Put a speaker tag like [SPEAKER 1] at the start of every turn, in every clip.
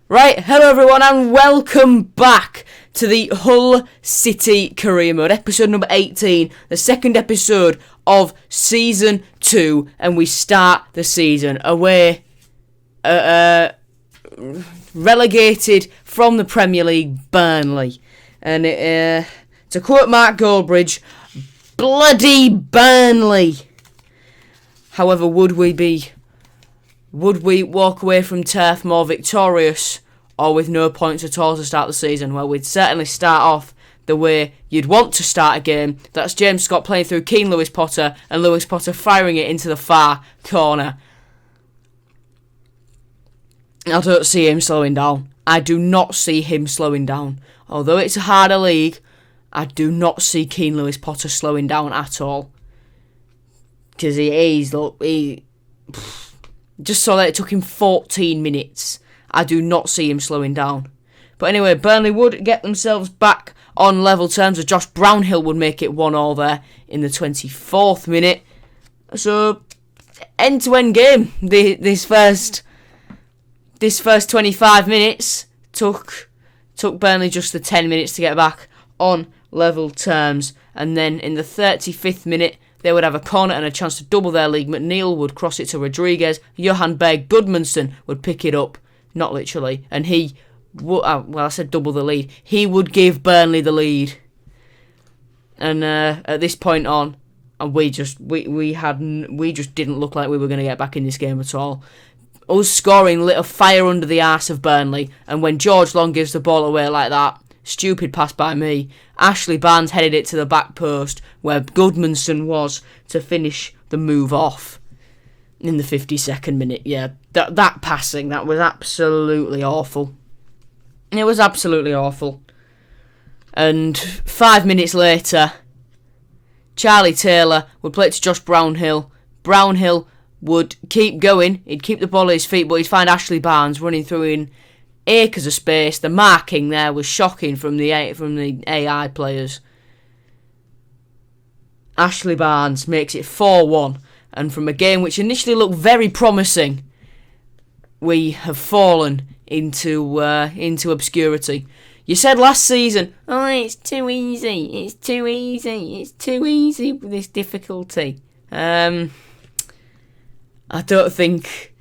[SPEAKER 1] Right, hello everyone and welcome back to the Hull City Career Mode, episode number 18, the second episode of Season 2, and we start the season away, relegated from the Premier League, Burnley. And to quote Mark Goldbridge, bloody Burnley! However, would we walk away from turf more victorious or with no points at all to start the season? Well, we'd certainly start off the way you'd want to start a game. That's James Scott playing through Keane Lewis Potter and Lewis Potter firing it into the far corner. I don't see him slowing down. I do not see him slowing down. Although it's a harder league, I do not see Keane Lewis Potter slowing down at all. Because he just saw that it took him 14 minutes. I do not see him slowing down. But anyway, Burnley would get themselves back on level terms as Josh Brownhill would make it 1-1 there in the 24th minute. So, end-to-end game. This first 25 minutes took Burnley just the 10 minutes to get back on level terms. And then in the 35th minute, they would have a corner and a chance to double their league. McNeil would cross it to Rodriguez. Johan Berg Gudmundsson would pick it up, not literally, and he would, I said double the lead. He would give Burnley the lead. And at this point on, and we just didn't look like we were going to get back in this game at all. Us scoring lit a fire under the arse of Burnley, and when George Long gives the ball away like that, stupid pass by me, Ashley Barnes headed it to the back post where Gudmundsson was to finish the move off in the 52nd minute. Yeah, that passing, that was absolutely awful. It was absolutely awful. And 5 minutes later, Charlie Taylor would play it to Josh Brownhill. Brownhill would keep going, he'd keep the ball at his feet, but he'd find Ashley Barnes running through in acres of space. The marking there was shocking from the AI players. Ashley Barnes makes it 4-1, and from a game which initially looked very promising, we have fallen into obscurity. You said last season, oh, it's too easy, this difficulty. I think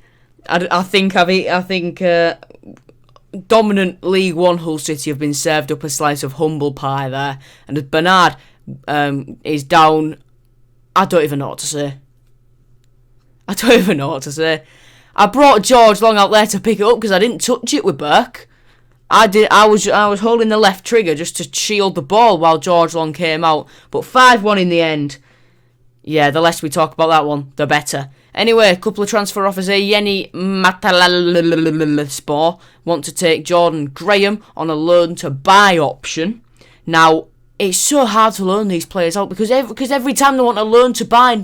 [SPEAKER 1] dominant League One Hull City have been served up a slice of humble pie there, and as Bernard is down, I don't even know what to say. I brought George Long out there to pick it up because I didn't touch it with Burke. I was holding the left trigger just to shield the ball while George Long came out, but 5-1 in the end. Yeah, the less we talk about that one, the better. Anyway, a couple of transfer offers here. Yeni Matalspor want to take Jordan Graham on a loan to buy option. Now, it's so hard to loan these players out because every time they want a loan to buy,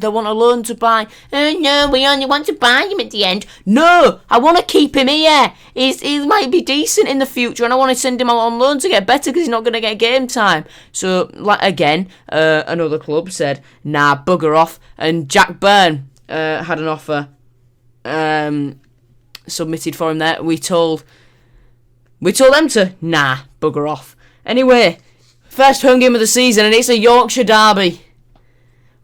[SPEAKER 1] Oh no, we only want to buy him at the end. No, I want to keep him here. He might be decent in the future, and I want to send him out on loan to get better because he's not going to get game time. So, another club said, nah, bugger off. And Jack Byrne had an offer submitted for him there. We told them to, nah, bugger off. Anyway, first home game of the season, and it's a Yorkshire derby.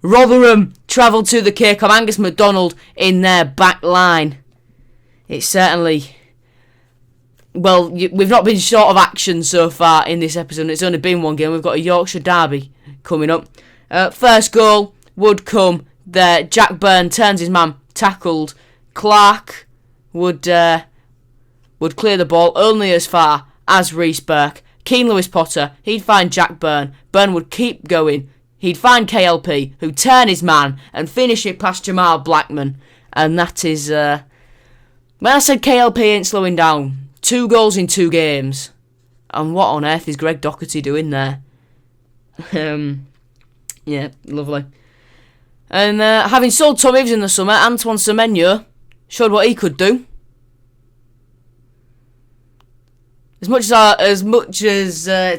[SPEAKER 1] Rotherham travelled to the Cape, Angus MacDonald in their back line. It's certainly, well, we've not been short of action so far in this episode. It's only been one game. We've got a Yorkshire derby coming up. First goal would come there. Jack Byrne turns his man, tackled. Clark would clear the ball only as far as Reece Burke. Keane Lewis Potter, he'd find Jack Byrne. Byrne would keep going. He'd find KLP, who'd turn his man and finish it past Jamal Blackman. And that is, when I said KLP ain't slowing down, 2 goals in 2 games. And what on earth is Greg Docherty doing there? Yeah, lovely. And having sold Tom Eaves in the summer, Antoine Semenyo showed what he could do. As much as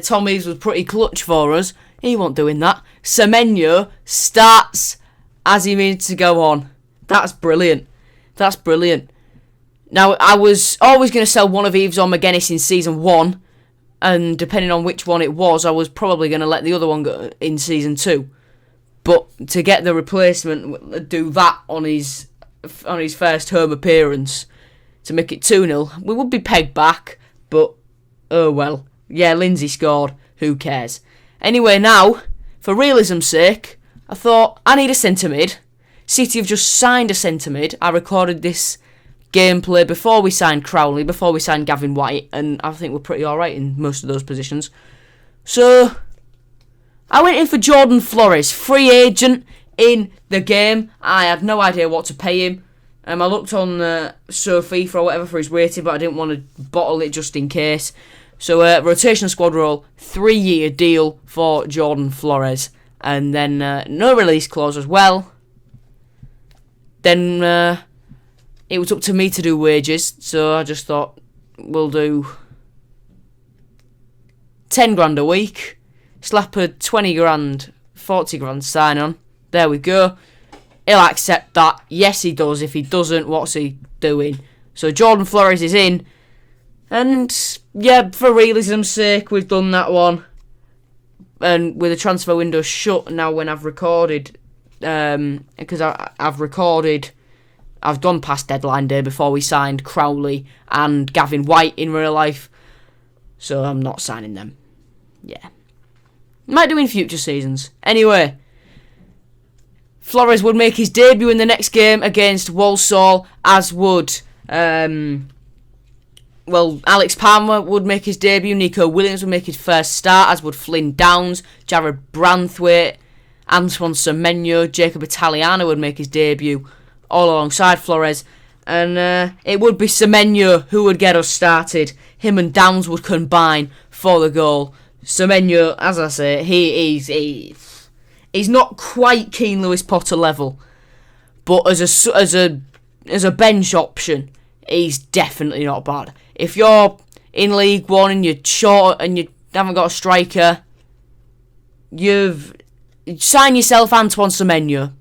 [SPEAKER 1] Tom Eaves was pretty clutch for us, he wasn't doing that. Semenyo starts as he means to go on. That's brilliant. Now, I was always going to sell one of Eves or McGuinness in Season 1, and depending on which one it was, I was probably going to let the other one go in Season 2. But to get the replacement, do that on his first home appearance, to make it 2-0, we would be pegged back, but oh well. Yeah, Lindsay scored, who cares? Anyway, now, for realism's sake, I thought, I need a centre mid. City have just signed a centre mid. I recorded this gameplay before we signed Crowley, before we signed Gavin White, and I think we're pretty alright in most of those positions. So, I went in for Jordan Flores, free agent in the game. I had no idea what to pay him. I looked on FIFA or whatever for his rating, but I didn't want to bottle it just in case. So, rotational squad role, 3-year deal for Jordan Flores. And then no release clause as well. Then it was up to me to do wages, so I just thought, we'll do 10 grand a week. Slap a 20 grand, 40 grand sign on. There we go. He'll accept that. Yes, he does. If he doesn't, what's he doing? So Jordan Flores is in. And, yeah, for realism's sake, we've done that one. And with the transfer window shut now when I've recorded, because I've recorded, I've gone past deadline day before we signed Crowley and Gavin White in real life. So I'm not signing them. Yeah. Might do in future seasons. Anyway, Flores would make his debut in the next game against Walsall, as would, Alex Palmer would make his debut, Nico Williams would make his first start, as would Flynn Downs, Jared Branthwaite, Antoine Semenyo, Jacob Italiano would make his debut, all alongside Flores, and it would be Semenyo who would get us started. Him and Downs would combine for the goal. Semenyo, as I say, he's not quite Keane Lewis Potter level, but as a bench option, he's definitely not bad. If you're in League One and you're short and you haven't got a striker, you've sign yourself Antoine Semenyo.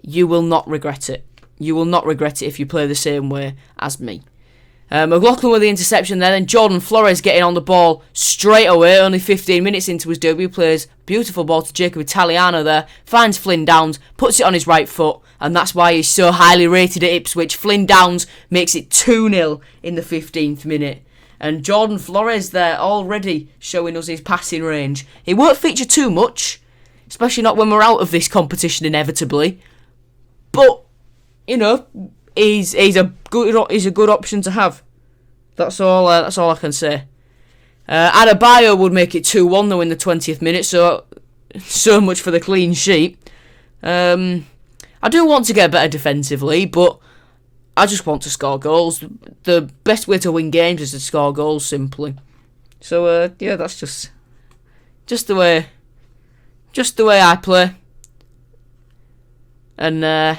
[SPEAKER 1] You will not regret it. You will not regret it if you play the same way as me. McLaughlin with the interception there, then Jordan Flores getting on the ball straight away, only 15 minutes into his debut, plays beautiful ball to Jacob Italiano there, finds Flynn Downs, puts it on his right foot, and that's why he's so highly rated at Ipswich. Flynn Downs makes it 2-0 in the 15th minute. And Jordan Flores there already showing us his passing range. He won't feature too much, especially not when we're out of this competition inevitably. But, you know, he's a good option to have. That's all I can say. Adebayo would make it 2-1 though in the 20th minute, so much for the clean sheet. I do want to get better defensively, but I just want to score goals. The best way to win games is to score goals, simply. So yeah, that's just the way I play. And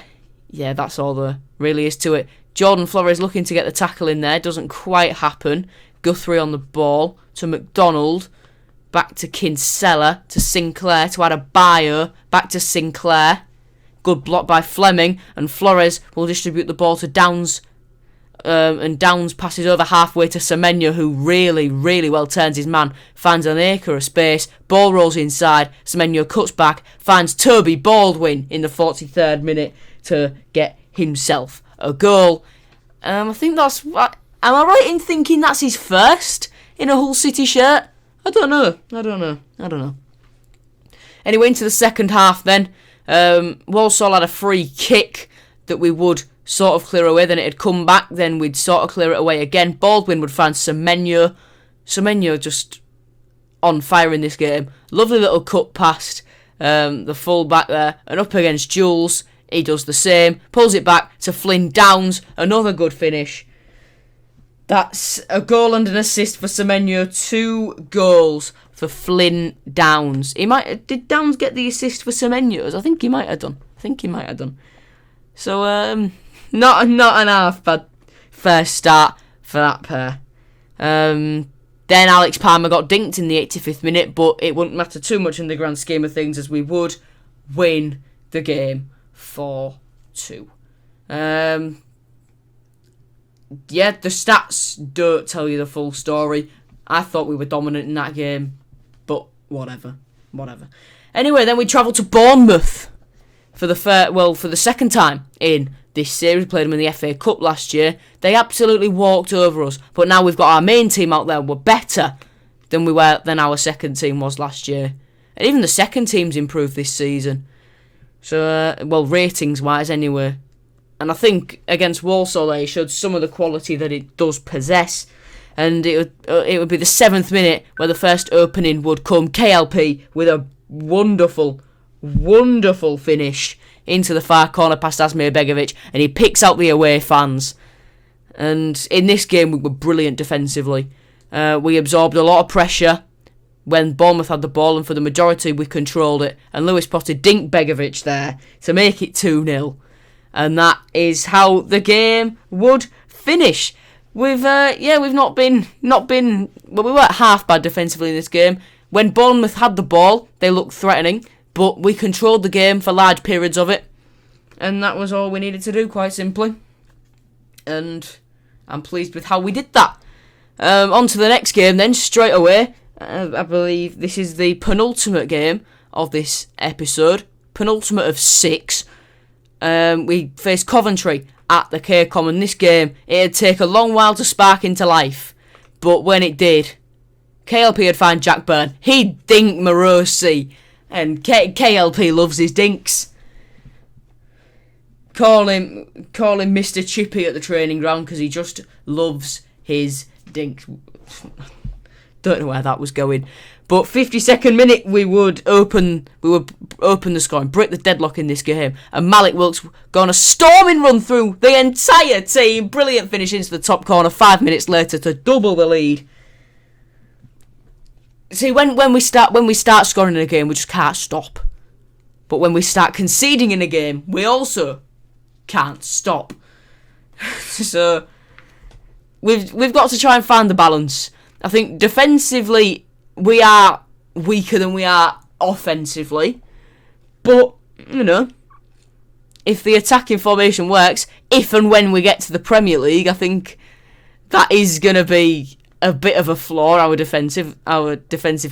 [SPEAKER 1] yeah, that's all there really is to it. Jordan Flores looking to get the tackle in there. Doesn't quite happen. Guthrie on the ball to McDonald. Back to Kinsella. To Sinclair. To Adebayo. Back to Sinclair. Good block by Fleming. And Flores will distribute the ball to Downs. And Downs passes over halfway to Semenyo, who really, really well turns his man. Finds an acre of space. Ball rolls inside. Semenyo cuts back. Finds Toby Baldwin in the 43rd minute to get himself a goal. I think that's... Am I right in thinking that's his first in a Hull City shirt? I don't know. Anyway, into the second half then. Walsall had a free kick that we would sort of clear away. Then it'd come back. Then we'd sort of clear it away again. Baldwin would find Semenyo. Semenyo just on fire in this game. Lovely little cut past the full back there. And up against Jules. He does the same. Pulls it back to Flynn Downs. Another good finish. That's a goal and an assist for Semenyo. 2 goals for Flynn Downs. Did Downs get the assist for Semenyo's? I think he might have done. So not an half bad first start for that pair. Then Alex Palmer got dinked in the 85th minute, but it wouldn't matter too much in the grand scheme of things, as we would win the game 4-2. yeah, the stats don't tell you the full story. I thought we were dominant in that game, but whatever. Anyway, then we travelled to Bournemouth for the second time in this series. We played them in the FA Cup last year. They absolutely walked over us, but now we've got our main team out there. We're better than our second team was last year, and even the second team's improved this season. So, ratings-wise anyway. And I think against Walsall they showed some of the quality that it does possess. And it would be the 7th minute where the first opening would come. KLP with a wonderful finish into the far corner past Asmir Begovic, and he picks out the away fans. And in this game we were brilliant defensively. We absorbed a lot of pressure when Bournemouth had the ball, and for the majority we controlled it. And Lewis Potter dinked Begovic there to make it 2-0. And that is how the game would finish. We've not been we weren't half bad defensively in this game. When Bournemouth had the ball, they looked threatening, but we controlled the game for large periods of it, and that was all we needed to do, quite simply. And I'm pleased with how we did that. On to the next game then, straight away. I believe this is the penultimate game of this episode, penultimate of 6. We faced Coventry at the K-Com, and this game, it'd take a long while to spark into life, but when it did, KLP had found Jack Byrne. He dinked Morosi, and KLP loves his dinks. Call him Mr. Chippy at the training ground because he just loves his dinks. Don't know where that was going. But 52nd minute, we would open the score and break the deadlock in this game. And Malik Wilkes going a storming run through the entire team. Brilliant finish into the top corner 5 minutes later to double the lead. See, when we start scoring in a game, we just can't stop. But when we start conceding in a game, we also can't stop. So we've got to try and find the balance. I think defensively we are weaker than we are offensively, but if the attacking formation works, if and when we get to the Premier League, I think that is going to be a bit of a flaw, our defensive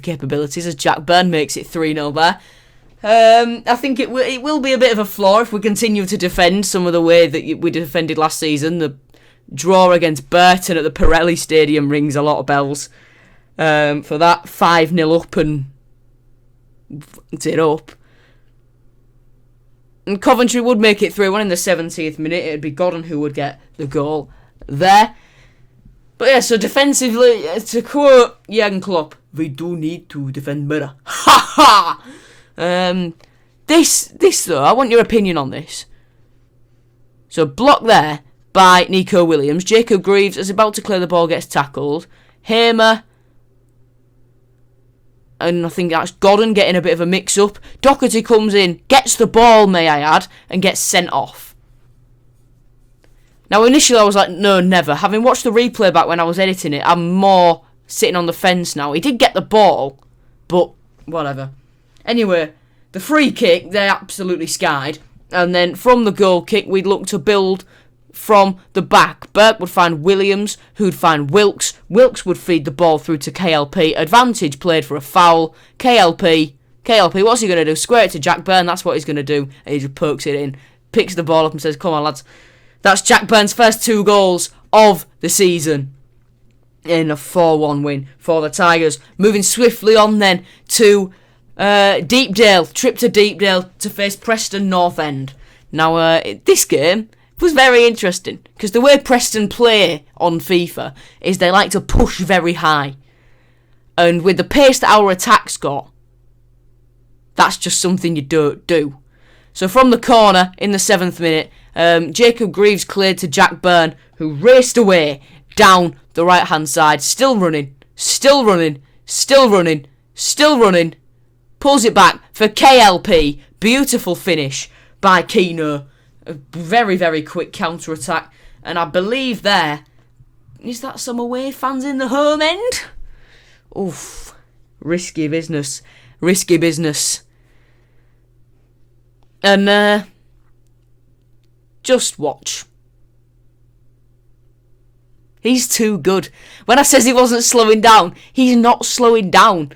[SPEAKER 1] capabilities, as Jack Byrne makes it 3-0 there. I think it will be a bit of a flaw if we continue to defend some of the way that we defended last season. The draw against Burton at the Pirelli Stadium rings a lot of bells. For that 5-0 up and it up. And Coventry would make it 3-1 in the 70th minute. It'd be Godden who would get the goal there. But yeah, so defensively, to quote Jurgen Klopp, we do need to defend better. Ha ha! This though, I want your opinion on this. So block there by Nico Williams. Jacob Greaves is about to clear the ball, gets tackled. Hamer, and I think that's Godden getting a bit of a mix-up. Doherty comes in, gets the ball, may I add, and gets sent off. Now, initially I was like, no, never. Having watched the replay back when I was editing it, I'm more sitting on the fence now. He did get the ball, but whatever. Anyway, the free kick, they absolutely skied. And then from the goal kick, we'd look to build from the back. Burke would find Williams, who'd find Wilkes. Wilkes would feed the ball through to KLP. Advantage played for a foul. KLP, what's he going to do? Square it to Jack Byrne, that's what he's going to do. And he just pokes it in, picks the ball up and says, come on lads. That's Jack Byrne's first 2 goals of the season in a 4-1 win for the Tigers. Moving swiftly on then to Deepdale. Trip to Deepdale to face Preston North End. Now, this game was very interesting because the way Preston play on FIFA is they like to push very high, and with the pace that our attacks got, that's just something you don't do. So from the corner in the 7th minute, Jacob Greaves cleared to Jack Byrne, who raced away down the right hand side, still running, pulls it back for KLP. Beautiful finish by Keno. A very, very quick counter-attack. And I believe there, is that some away fans in the home end? Oof. Risky business. And, just watch. He's too good. When I says he wasn't slowing down, he's not slowing down.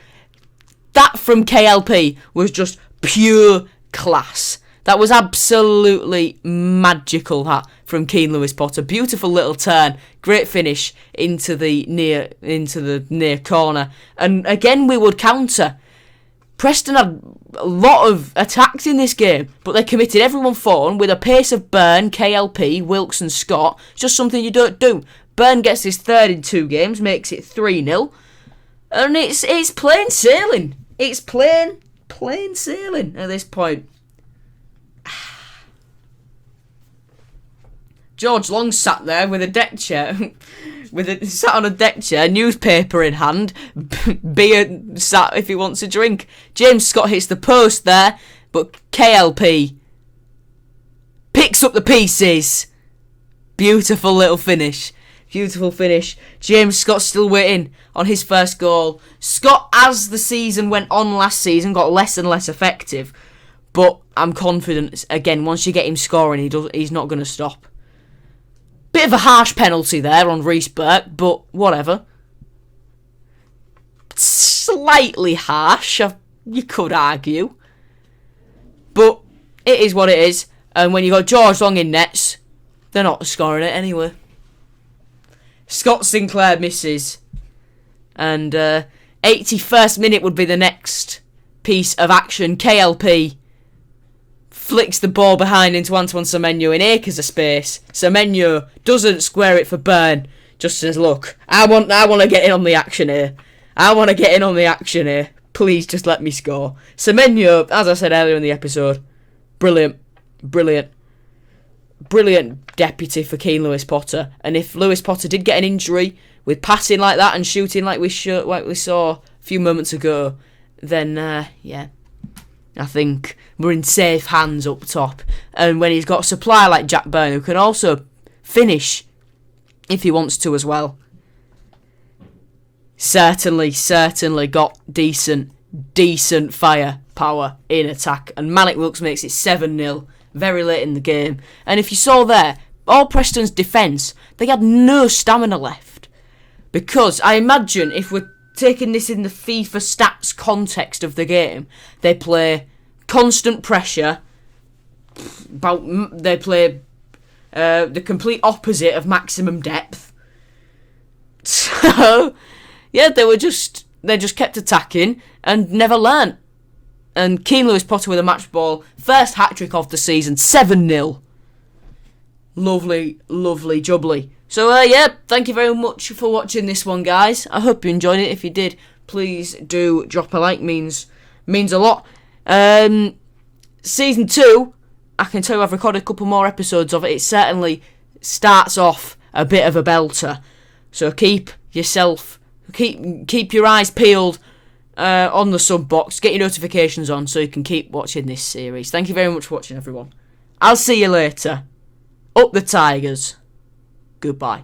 [SPEAKER 1] That from KLP was just pure class. That was absolutely magical, that, from Keane Lewis Potter. Beautiful little turn, great finish into the near corner. And again, we would counter. Preston had a lot of attacks in this game, but they committed everyone forward with a pace of Burn, KLP, Wilkes and Scott. It's just something you don't do. Burn gets his third in 2 games, makes it 3-0. And it's plain sailing. It's plain sailing at this point. George Long sat there with a deck chair, sat on a deck chair, newspaper in hand, beer sat if he wants a drink. James Scott hits the post there, but KLP picks up the pieces. Beautiful little finish. Beautiful finish. James Scott still waiting on his first goal. Scott, as the season went on last season, got less and less effective, but I'm confident, again, once you get him scoring, he's not going to stop. Bit of a harsh penalty there on Reece Burke, but whatever. Slightly harsh, you could argue. But it is what it is. And when you got George Long in nets, they're not scoring it anyway. Scott Sinclair misses. And 81st minute would be the next piece of action. KLP flicks the ball behind into Antoine Semenyo in acres of space. Semenyo doesn't square it for Burn. Just says, look, I want to get in on the action here. Please just let me score. Semenyo, as I said earlier in the episode, brilliant deputy for Keane Lewis Potter. And if Lewis Potter did get an injury with passing like that and shooting like we saw a few moments ago, then I think we're in safe hands up top. And when he's got a supply like Jack Byrne, who can also finish if he wants to as well. Certainly got decent firepower in attack. And Malik Wilkes makes it 7-0 very late in the game. And if you saw there, all Preston's defence, they had no stamina left. Because I imagine if we're taking this in the FIFA stats context of the game, they play constant pressure. They play the complete opposite of maximum depth. So yeah, they just kept attacking and never learnt. And Keane Lewis Potter with a match ball, first hat trick of the season, 7-0. Lovely jubbly. So thank you very much for watching this one, guys. I hope you enjoyed it. If you did, please do drop a like. Means a lot. Season 2, I can tell you I've recorded a couple more episodes of it. It certainly starts off a bit of a belter. So keep your eyes peeled on the sub box. Get your notifications on so you can keep watching this series. Thank you very much for watching, everyone. I'll see you later. Up the Tigers. Goodbye.